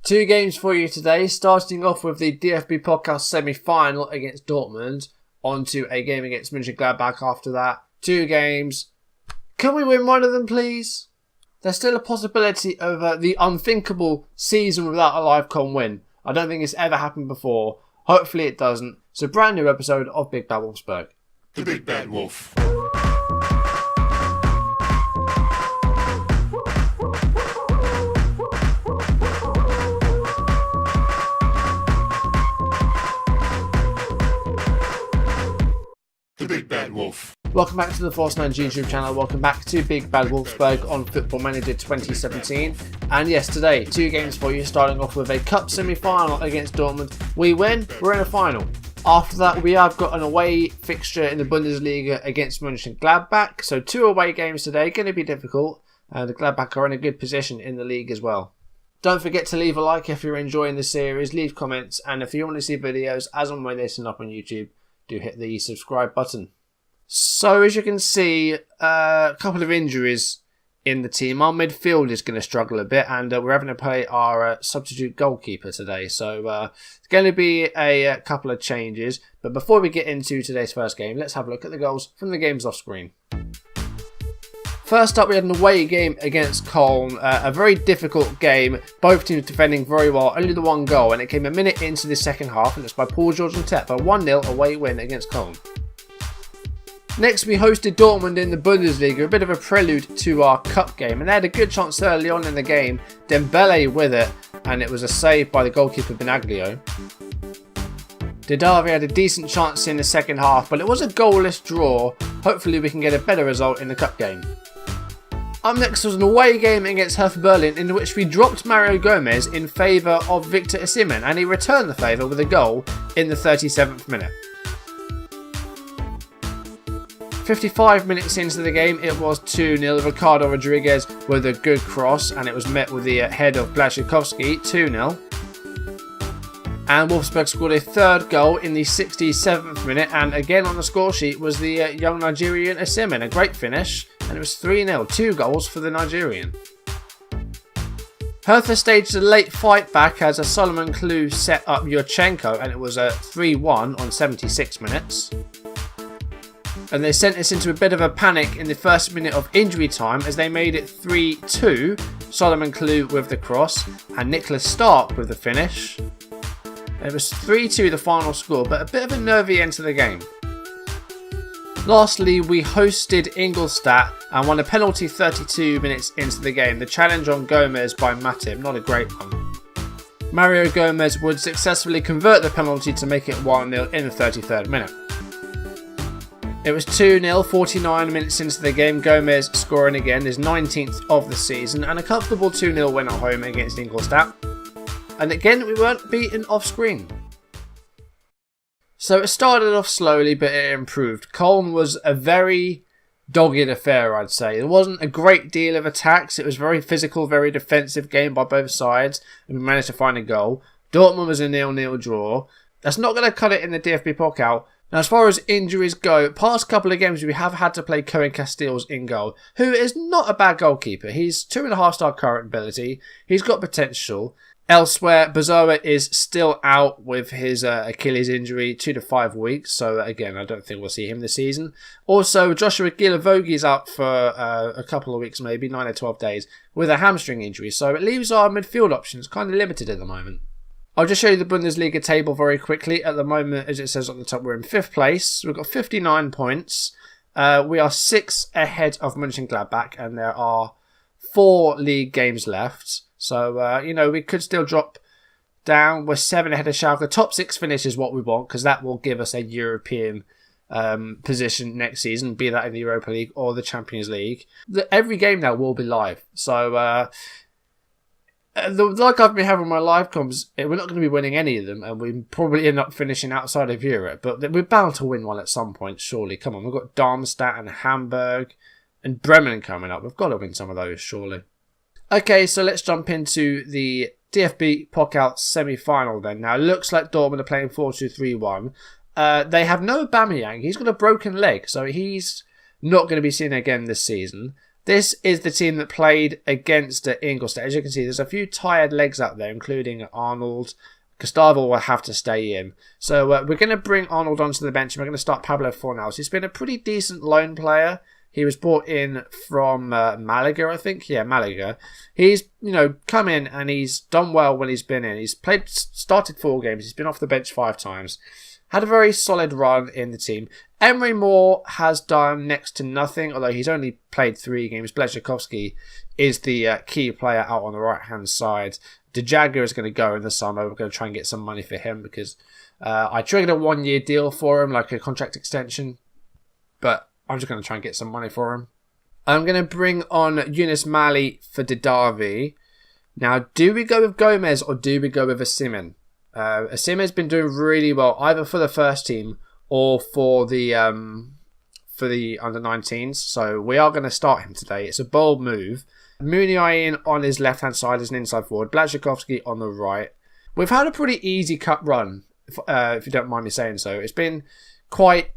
Two games for you today, starting off with the DFB podcast semi-final against Dortmund, onto a game against Monchengladbach after that. Two games. Can we win one of them, please? There's still a possibility of the unthinkable season without a live-con win. I don't think it's ever happened before. Hopefully it doesn't. It's a brand new episode of Big Bad Wolfsburg. The Big Bad Wolf. The Big Bad Wolf. Welcome back to the Force 9 YouTube channel. Welcome back to Big Bad Wolfsburg on Football Manager 2017. And yes, today, two games for you, starting off with a cup semi-final against Dortmund. We win, we're in a final. After that, we have got an away fixture in the Bundesliga against Monchengladbach. So two away games today, going to be difficult. And the Gladbach are in a good position in the league as well. Don't forget to leave a like if you're enjoying the series, leave comments, and if you want to see videos as and when they send up on YouTube, do hit the subscribe button. So as you can see, a couple of injuries in the team. Our midfield is going to struggle a bit, and we're having to play our substitute goalkeeper today. So it's going to be a couple of changes. But before we get into today's first game, let's have a look at the goals from the games off screen. First up, we had an away game against Köln. A very difficult game. Both teams defending very well. Only the one goal, and it came a minute into the second half, and it's by Paul George and Tep. A 1-0 away win against Köln. Next, we hosted Dortmund in the Bundesliga, a bit of a prelude to our cup game, and they had a good chance early on in the game. Dembele with it, and it was a save by the goalkeeper Benaglio. Didavi had a decent chance in the second half, but it was a goalless draw. Hopefully we can get a better result in the cup game. Up next was an away game against Hertha Berlin, in which we dropped Mario Gomez in favour of Victor Osimhen, and he returned the favour with a goal in the 37th minute. 55 minutes into the game, it was 2-0. Ricardo Rodriguez with a good cross, and it was met with the head of Blaszczykowski, 2-0. And Wolfsburg scored a third goal in the 67th minute, and again on the score sheet was the young Nigerian Osimhen. A great finish, and it was 3-0, 2 goals for the Nigerian. Hertha staged a late fight back as a Solomon Klou set up Yurchenko, and it was a 3-1 on 76 minutes. And they sent us into a bit of a panic in the first minute of injury time as they made it 3-2. Solomon Klou with the cross and Nicholas Stark with the finish. It was 3-2 the final score, but a bit of a nervy end to the game. Lastly, we hosted Ingolstadt and won a penalty 32 minutes into the game. The challenge on Gomez by Matip, not a great one. Mario Gomez would successfully convert the penalty to make it 1-0 in the 33rd minute. It was 2-0, 49 minutes into the game. Gomez scoring again, his 19th of the season, and a comfortable 2-0 win at home against Ingolstadt. And again, we weren't beaten off screen. So it started off slowly, but it improved. Köln was a very dogged affair, I'd say. There wasn't a great deal of attacks. It was very physical, very defensive game by both sides, and we managed to find a goal. Dortmund was a 0-0 draw. That's not going to cut it in the DFB Pokal. Now, as far as injuries go, past couple of games we have had to play Cohen Casteels in goal, who is not a bad goalkeeper. He's 2.5-star current ability. He's got potential. Elsewhere, Bazoa is still out with his Achilles injury, 2 to 5 weeks. So again, I don't think we'll see him this season. Also, Joshua Gilavogi's out for a couple of weeks, maybe 9 or 12 days, with a hamstring injury. So it leaves our midfield options kind of limited at the moment. I'll just show you the Bundesliga table very quickly. At the moment, as it says on the top, we're in 5th place. We've got 59 points. We are 6 ahead of Monchengladbach, and there are 4 league games left. So, we could still drop down. We're 7 ahead of Schalke. Top 6 finish is what we want, because that will give us a European position next season, be that in the Europa League or the Champions League. Every game now will be live. So, like I've been having my live comms, we're not going to be winning any of them, and we probably end up finishing outside of Europe. But we're bound to win one at some point, surely. Come on, we've got Darmstadt and Hamburg and Bremen coming up. We've got to win some of those, surely. Okay, so let's jump into the DFB Pokal semi-final then. Now, it looks like Dortmund are playing 4-2-3-1. They have no Aubameyang. He's got a broken leg, so he's not going to be seen again this season. This is the team that played against Ingolstadt. As you can see, there's a few tired legs out there, including Arnold. Gustavo will have to stay in. So we're going to bring Arnold onto the bench, and we're going to start Pablo Fornals. He's been a pretty decent loan player. He was brought in from Malaga, I think. Yeah, Malaga. He's, come in and he's done well when he's been in. He's started 4 games. He's been off the bench 5 times. Had a very solid run in the team. Emery Moore has done next to nothing, although he's only played 3 games. Blazhkovsky is the key player out on the right-hand side. De Jager is going to go in the summer. We're going to try and get some money for him because I triggered a 1-year deal for him, like a contract extension. But I'm just going to try and get some money for him. I'm going to bring on Yunus Mali for Didavi. Now, do we go with Gomez or do we go with Osimhen? Osimhen's been doing really well, either for the first team or for the under-19s. So we are going to start him today. It's a bold move. Muniain on his left-hand side as an inside forward. Blazhkovsky on the right. We've had a pretty easy cup run, if you don't mind me saying so. It's been quite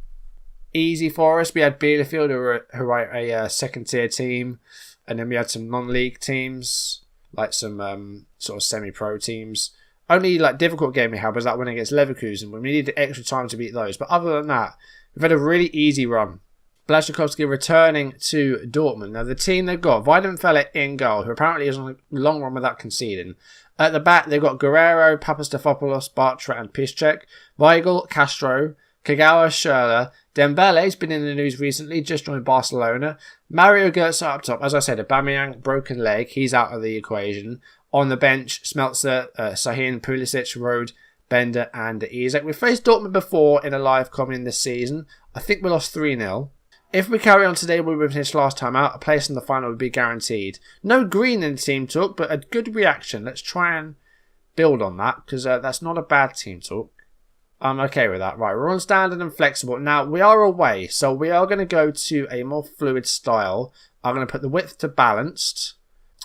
easy for us. We had Bielefeld, who are a second-tier team. And then we had some non-league teams, like some sort of semi-pro teams. Only difficult game we had was that one against Leverkusen when we needed extra time to beat those. But other than that, we've had a really easy run. Blazhkovsky returning to Dortmund. Now, the team they've got, Weidenfeller in goal, who apparently is on a long run without conceding. At the back, they've got Guerrero, Papastafopoulos, Bartra and Piszczek. Weigl, Castro, Kagawa, Schürrle. Dembele's been in the news recently, just joined Barcelona. Mario Götze up top. As I said, Aubameyang, broken leg. He's out of the equation. On the bench, Smeltzer, Sahin, Pulisic, Rode, Bender and Isak. We've faced Dortmund before in a live coming this season. I think we lost 3-0. If we carry on today where we finished last time out, a place in the final would be guaranteed. No green in the team talk, but a good reaction. Let's try and build on that, because that's not a bad team talk. I'm okay with that. Right, we're on standard and flexible. Now, we are away, so we are going to go to a more fluid style. I'm going to put the width to balanced,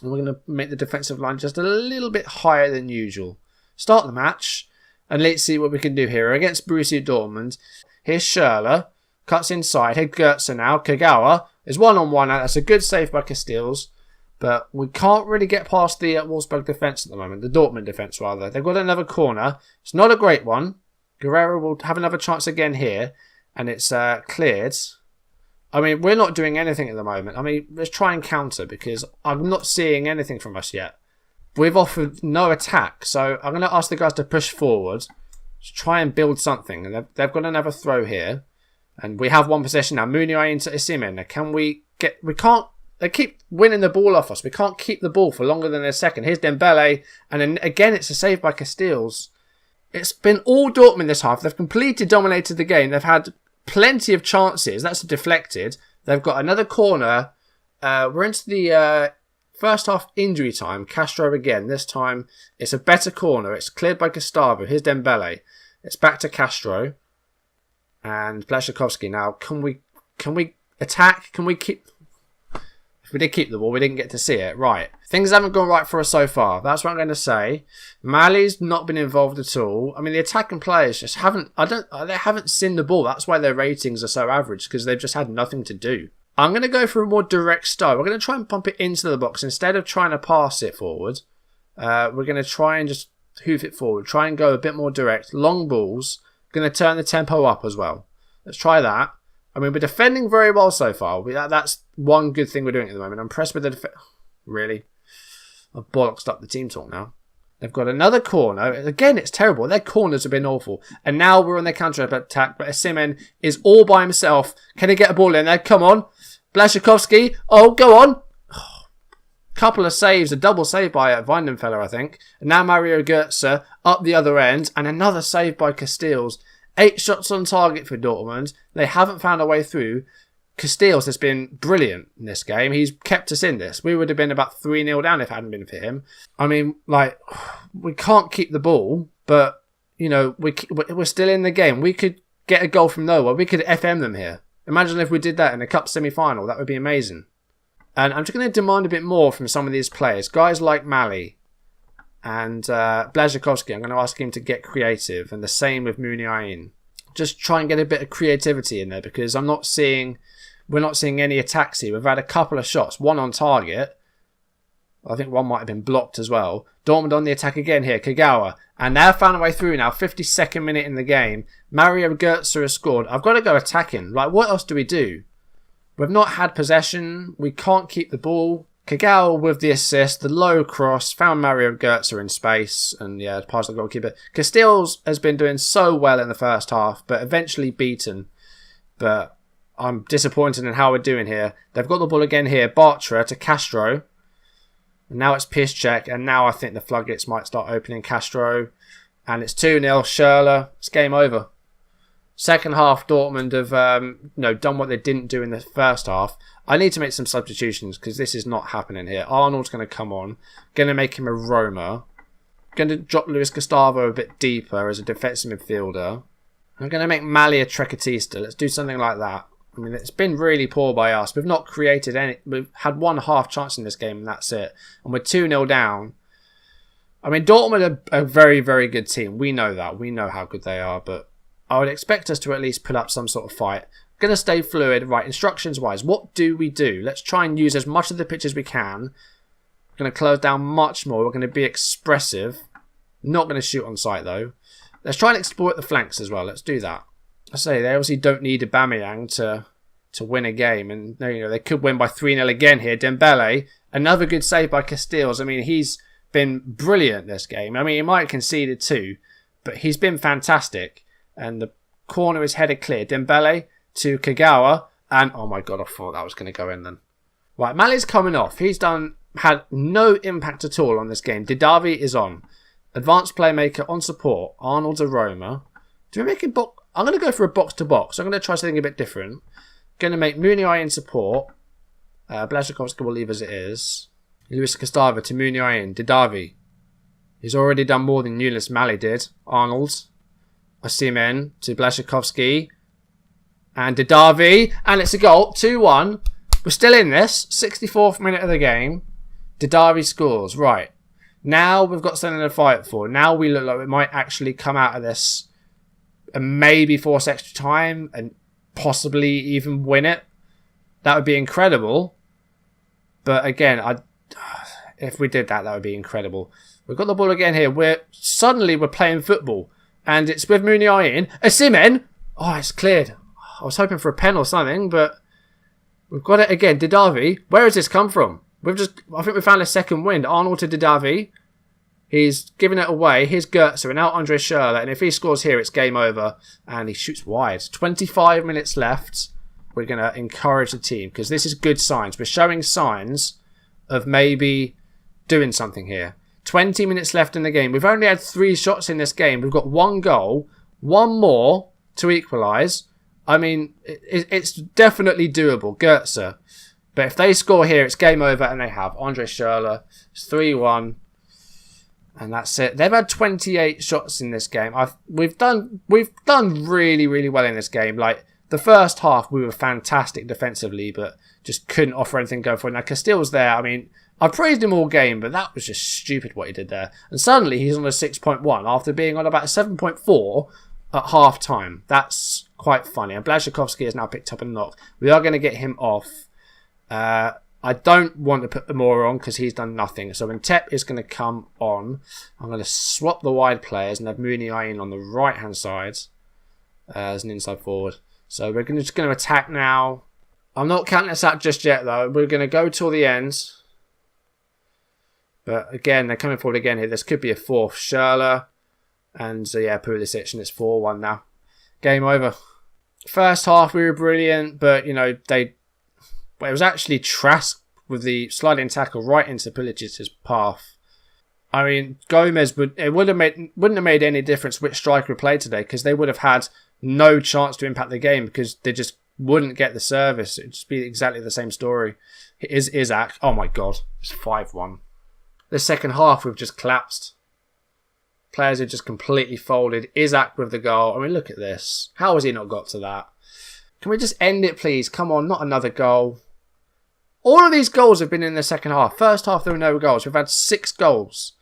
and we're going to make the defensive line just a little bit higher than usual. Start the match, and let's see what we can do here. Against Borussia Dortmund, here's Schürrle. Cuts inside. Here Götze now. Kagawa is one-on-one. That's a good save by Castells. But we can't really get past the Wolfsburg defence at the moment. The Dortmund defence, rather. They've got another corner. It's not a great one. Guerrero will have another chance again here. And it's cleared. I mean, we're not doing anything at the moment. I mean, let's try and counter because I'm not seeing anything from us yet. We've offered no attack. So I'm going to ask the guys to push forward. To try and build something. And they've got another throw here. And we have one possession now. Muniain to Osimhen. Can we get... We can't... They keep winning the ball off us. We can't keep the ball for longer than a second. Here's Dembele. And then again, it's a save by Castells. It's been all Dortmund this half. They've completely dominated the game. They've had plenty of chances. That's deflected. They've got another corner. We're into the first half injury time. Castro again. This time, it's a better corner. It's cleared by Gustavo. Here's Dembele. It's back to Castro. And Blazhkovsky. Now, can we attack? Can we keep... If we did keep the ball, we didn't get to see it. Right. Things haven't gone right for us so far. That's what I'm going to say. Mali's not been involved at all. I mean, the attacking players just haven't... They haven't seen the ball. That's why their ratings are so average, because they've just had nothing to do. I'm going to go for a more direct style. We're going to try and pump it into the box. Instead of trying to pass it forward, we're going to try and just hoof it forward. Try and go a bit more direct. Long balls. Going to turn the tempo up as well. Let's try that. I mean, we're defending very well so far. That's one good thing we're doing at the moment. I'm impressed with the defense. Really? I've bollocksed up the team talk now. They've got another corner. Again, it's terrible. Their corners have been awful. And now we're on their counter-attack. But Osimhen is all by himself. Can he get a ball in there? Come on. Blazhkovsky. Oh, go on. Couple of saves, a double save by Weidenfeller, I think. And now Mario Götze up the other end. And another save by Castells. 8 shots on target for Dortmund. They haven't found a way through. Castells has been brilliant in this game. He's kept us in this. We would have been about 3-0 down if it hadn't been for him. I mean, we can't keep the ball. But, we're still in the game. We could get a goal from nowhere. We could FM them here. Imagine if we did that in a cup semi-final. That would be amazing. And I'm just going to demand a bit more from some of these players. Guys like Mali and Blazhkovsky, I'm going to ask him to get creative. And the same with Muniain. Just try and get a bit of creativity in there because I'm not seeing we're not seeing any attacks here. We've had a couple of shots, one on target. I think one might have been blocked as well. Dortmund on the attack again here, Kagawa. And they've found a way through now, 52nd minute in the game. Mario Götze has scored. I've got to go attacking. Like, what else do we do? We've not had possession. We can't keep the ball. Kagawa with the assist, the low cross, found Mario Götze in space, and yeah, passed the goalkeeper. Castells has been doing so well in the first half, but eventually beaten. But I'm disappointed in how we're doing here. They've got the ball again here, Bartra to Castro. And now it's Piszczek, and now I think the floodgates might start opening. Castro, and it's 2-0, Schürrle. It's game over. Second half, Dortmund have done what they didn't do in the first half. I need to make some substitutions because this is not happening here. Arnold's going to come on. Going to make him a roamer. Going to drop Luis Gustavo a bit deeper as a defensive midfielder. I'm going to make Mali a Trecatista. Let's do something like that. I mean, it's been really poor by us. We've not created any. We've had one half chance in this game and that's it. And we're 2-0 down. I mean, Dortmund are a very, very good team. We know that. We know how good they are. But I would expect us to at least put up some sort of fight. Going to stay fluid. Right, instructions wise, what do we do? Let's try and use as much of the pitch as we can. We're going to close down much more. We're going to be expressive. Not going to shoot on sight though. Let's try and exploit the flanks as well. Let's do that. I say they obviously don't need Aubameyang to win a game, and they could win by 3-0 again here. Dembele, another good save by Castells. I mean, he's been brilliant this game. I mean, he might have conceded too, but he's been fantastic. And the corner is headed clear. Dembele to Kagawa, and oh my god, I thought that was going to go in then. Right, Mali's coming off. He's had no impact at all on this game. Didavi is on. Advanced playmaker on support. Arnold's a roamer. Do we make a box? I'm going to go for a box-to-box. I'm going to try something a bit different. Going to make Muniain in support. Blaszczykowski will leave as it is. Luis Gustavo to Muniain. Didavi. He's already done more than Yunus Mali did. Arnold. Osimhen to Blaszczykowski. And Didavi. And it's a goal. 2-1. We're still in this. 64th minute of the game. Didavi scores. Right. Now we've got something to fight for. Now we look like we might actually come out of this and maybe force extra time and possibly even win it. That would be incredible. But again, if we did that, that would be incredible. We've got the ball again here. We're playing football. And it's with Muniain. Osimhen! Oh, it's cleared. I was hoping for a pen or something, but we've got it again. Didavi. Where has this come from? I think we found a second wind. Arnold to Didavi. He's giving it away. Here's Götze and out Andre Schürrle. And if he scores here, it's game over. And he shoots wide. 25 minutes left. We're going to encourage the team because this is good signs. We're showing signs of maybe doing something here. 20 minutes left in the game. We've only had 3 shots in this game. We've got 1 goal. 1 more to equalise. I mean, it's definitely doable. Götze. But if they score here, it's game over. And they have. Andre Schürrle. It's 3-1. And that's it. They've had 28 shots in this game. We've done really, really well in this game. Like the first half, we were fantastic defensively, but just couldn't offer anything going forward. Now Castell's there. I mean, I praised him all game, but that was just stupid what he did there. And suddenly he's on a 6.1 after being on about a 7.4 at half time. That's quite funny. And Blaszczykowski has now picked up a knock. We are going to get him off. I don't want to put the Moore on because he's done nothing. So when Tep is going to come on, I'm going to swap the wide players and have Muniain on the right-hand side as an inside forward. So we're just going to attack now. I'm not counting this out just yet, though. We're going to go till the end. But again, they're coming forward again here. This could be a fourth. Schürrle and Pulisic, and it's 4-1 now. Game over. First half, we were brilliant, but, it was actually Trask with the sliding tackle right into Pulisic's path. I mean, Gomez wouldn't have made any difference which striker played today because they would have had no chance to impact the game because they just wouldn't get the service. It'd just be exactly the same story. It is Isaac. Oh my god, it's 5-1. The second half we've just collapsed. Players have just completely folded. Isaac with the goal. I mean, look at this. How has he not got to that? Can we just end it, please? Come on, not another goal. All of these goals have been in the second half. First half, there were no goals. We've had 6 goals.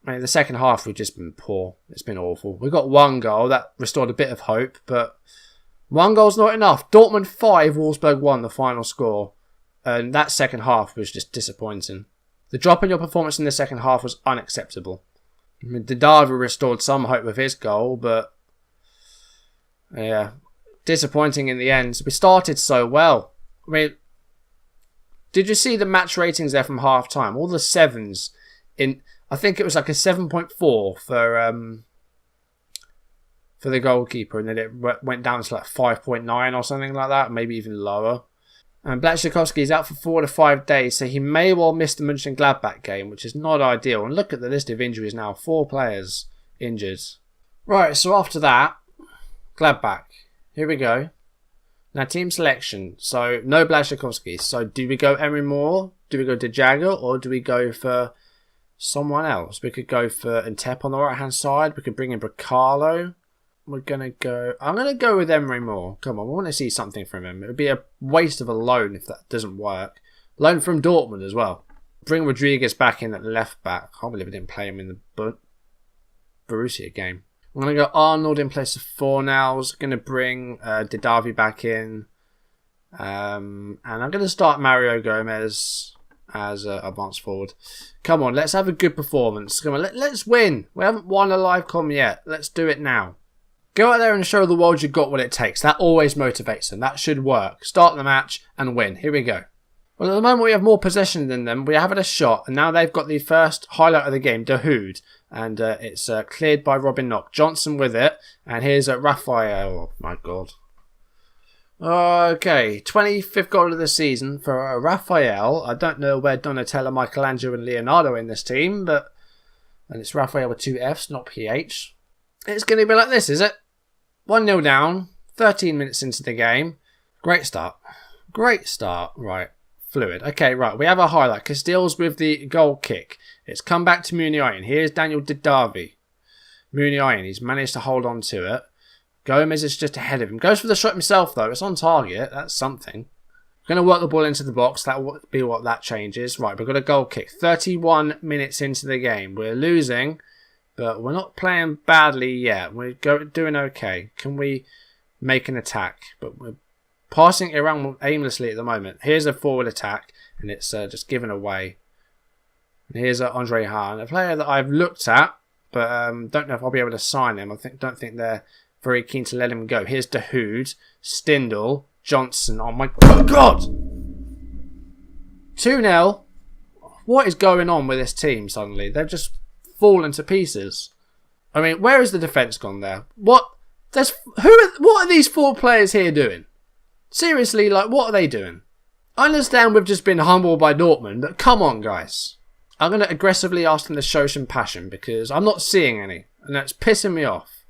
I mean, the second half, we've just been poor. It's been awful. We got 1 goal. That restored a bit of hope, but One goal's not enough. Dortmund 5, Wolfsburg 1, the final score. And that second half was just disappointing. The drop in your performance in the second half was unacceptable. I mean, Didavi restored some hope with his goal, but yeah, disappointing in the end. We started so well. I mean, did you see the match ratings there from half time? All the 7s in, I think it was like a 7.4 for the goalkeeper, and then it went down to like 5.9 or something like that, maybe even lower. And Blachowski is out for 4 to 5 days, so he may well miss the Monchengladbach game, which is not ideal. And look at the list of injuries now, 4 players injured. Right, so after that, Gladbach. Here we go. Now, team selection. So, no Blachowski. So, do we go Emery Moore? Do we go De Jager? Or do we go for someone else? We could go for Ntep on the right-hand side. We could bring in Bracalo. I'm going to go with Emery Moore. Come on, we want to see something from him. It would be a waste of a loan if that doesn't work. Loan from Dortmund as well. Bring Rodriguez back in at left back. I can't believe I didn't play him in the Borussia game. I'm going to go Arnold in place of Fornals. Going to bring Didavi back in. And I'm going to start Mario Gomez as advanced forward. Come on, let's have a good performance. Come on, let's win. We haven't won a live com yet. Let's do it now. Go out there and show the world you've got what it takes. That always motivates them. That should work. Start the match and win. Here we go. Well, at the moment we have more possession than them. We have had a shot, and now they've got the first highlight of the game, Dahoud. And it's cleared by Robin Knock. Johnson with it. And here's Raphael. Oh, my God. Okay, 25th goal of the season for Raphael. I don't know where Donatello, Michelangelo and Leonardo are in this team, but... And it's Raphael with 2 Fs, not PH. It's going to be like this, is it? 1-0 down, 13 minutes into the game. Great start. Great start. Right. Fluid. Okay, right. We have a highlight. Castile's with the goal kick. It's come back to Muniain. Here's Daniel Didavi. Muniain. He's managed to hold on to it. Gomez is just ahead of him. Goes for the shot himself, though. It's on target. That's something. Going to work the ball into the box. That will be what that changes. Right, we've got a goal kick. 31 minutes into the game. We're losing. But we're not playing badly yet. We're doing okay. Can we make an attack? But we're passing it around aimlessly at the moment. Here's a forward attack, and it's just given away. And here's Andre Hahn, a player that I've looked at, but don't know if I'll be able to sign him. Don't think they're very keen to let him go. Here's Dahoud, Stindl, Johnson. Oh my God! 2-0. What is going on with this team suddenly? They've just fallen to pieces. I mean, where is the defence gone there? What are these 4 players here doing? Seriously, like, what are they doing? I understand we've just been humbled by Dortmund, but come on, guys. I'm going to aggressively ask them to show some passion because I'm not seeing any, and that's pissing me off.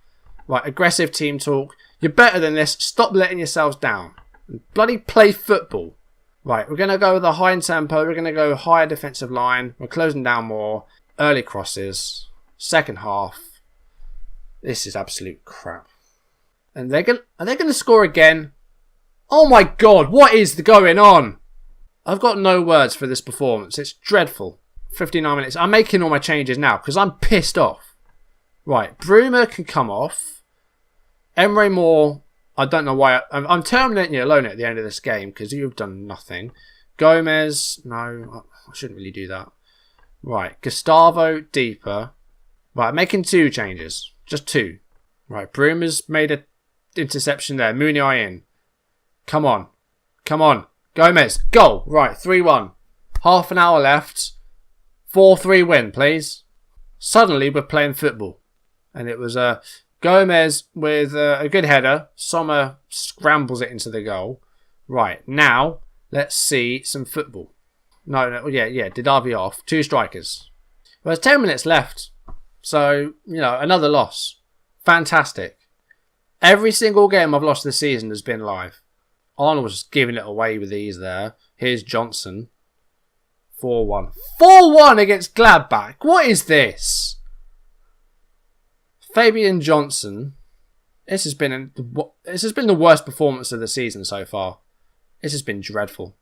Right, aggressive team talk. You're better than this. Stop letting yourselves down. And bloody play football. Right, we're going to go with a high tempo. We're going to go higher defensive line. We're closing down more. Early crosses. Second half. This is absolute crap. And are they going to score again? Oh my God, what is going on? I've got no words for this performance. It's dreadful. 59 minutes. I'm making all my changes now because I'm pissed off. Right, Bruma can come off. Emery Moore, I don't know why. I'm terminating you alone at the end of this game because you've done nothing. Gomez, no, I shouldn't really do that. Right, Gustavo deeper. Right, making 2 changes. Just 2. Right, Bruma's made an interception there. Muniain in. Come on. Come on. Gomez, goal. Right, 3-1. Half an hour left. 4-3 win, please. Suddenly, we're playing football. And it was Gomez with a good header. Sommer scrambles it into the goal. Right, now, let's see some football. No, yeah, Didavi off. 2 strikers. Well, there's 10 minutes left. So, another loss. Fantastic. Every single game I've lost this season has been live. Arnold was just giving it away with ease there. Here's Johnson. 4-1. 4-1 against Gladbach. What is this? Fabian Johnson. This has been the worst performance of the season so far. This has been dreadful.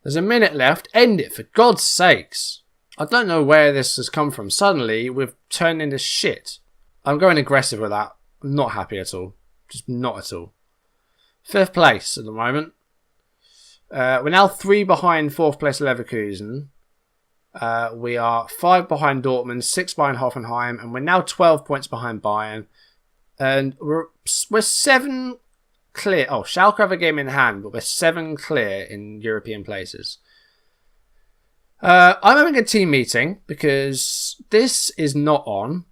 There's a minute left. End it, for God's sakes. I don't know where this has come from. Suddenly, we've turned into shit. I'm going aggressive with that. I'm not happy at all. Just not at all. 5th place at the moment. We're now 3 behind 4th place Leverkusen. We are 5 behind Dortmund, 6 behind Hoffenheim, and we're now 12 points behind Bayern. And we're 7 clear. Oh, Schalke have a game in hand, but we're 7 clear in European places. I'm having a team meeting because this is not on,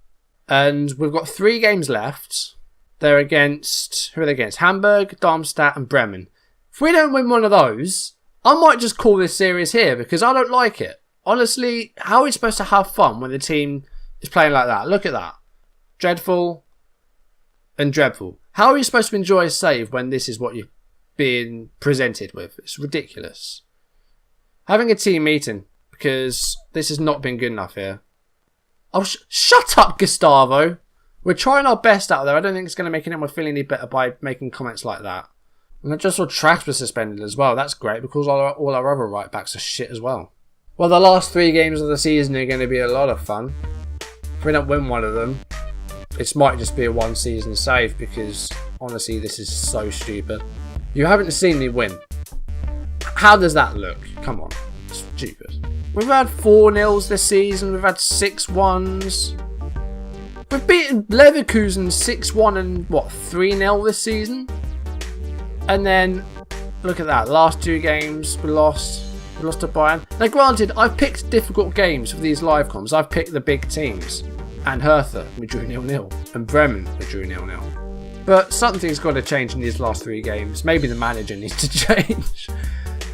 and we've got 3 games left. They're against, who are they against? Hamburg, Darmstadt, and Bremen. If we don't win one of those, I might just call this series here because I don't like it. Honestly, how are we supposed to have fun when the team is playing like that? Look at that. Dreadful and dreadful. How are you supposed to enjoy a save when this is what you're being presented with? It's ridiculous. Having a team meeting because this has not been good enough here. Oh, shut up, Gustavo. We're trying our best out there. I don't think it's going to make anyone feel any better by making comments like that. And I just saw Trax was suspended as well. That's great because all our other right backs are shit as well. Well, the last 3 games of the season are going to be a lot of fun. If we don't win one of them, it might just be a 1-season save because, honestly, this is so stupid. You haven't seen me win. How does that look? Come on. Stupid. We've had 4-0s this season. We've had 6-1s. We've beaten Leverkusen 6-1 and, 3-0 this season? And then, look at that. Last 2 games, we lost. We lost to Bayern. Now, granted, I've picked difficult games for these live comms. I've picked the big teams. And Hertha, we drew 0-0. And Bremen, we drew 0-0. But something's got to change in these last 3 games. Maybe the manager needs to change.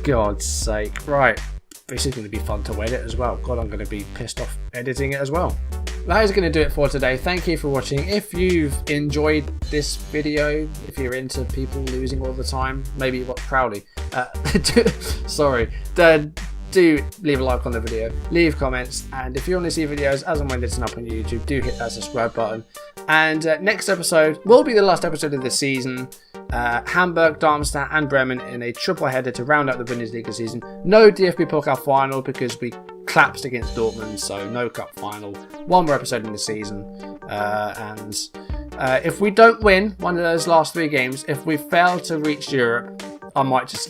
God's sake. Right. This is going to be fun to edit as well. God, I'm going to be pissed off editing it as well. That is going to do it for today. Thank you for watching. If you've enjoyed this video, if you're into people losing all the time, maybe you watch Crowley. Do leave a like on the video, leave comments, and if you want to see videos as and when it's up on YouTube, do hit that subscribe button. And next episode will be the last episode of the season. Hamburg, Darmstadt and Bremen in a triple header to round out the Bundesliga season. No DFB Pokal final because we collapsed against Dortmund, so no cup final. 1 more episode in the season. And if we don't win one of those last 3 games, if we fail to reach Europe, I might just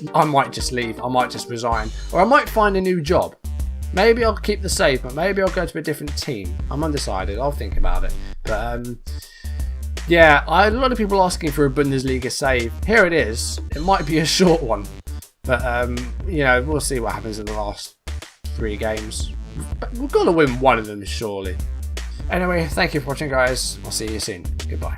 leave. I might just resign, or I might find a new job. Maybe I'll keep the save, but maybe I'll go to a different team. I'm undecided. I'll think about it. But yeah, a lot of people asking for a Bundesliga save. Here it is. It might be a short one, but we'll see what happens in the last 3 games. We've got to win one of them surely. Anyway, thank you for watching, guys. I'll see you soon. Goodbye.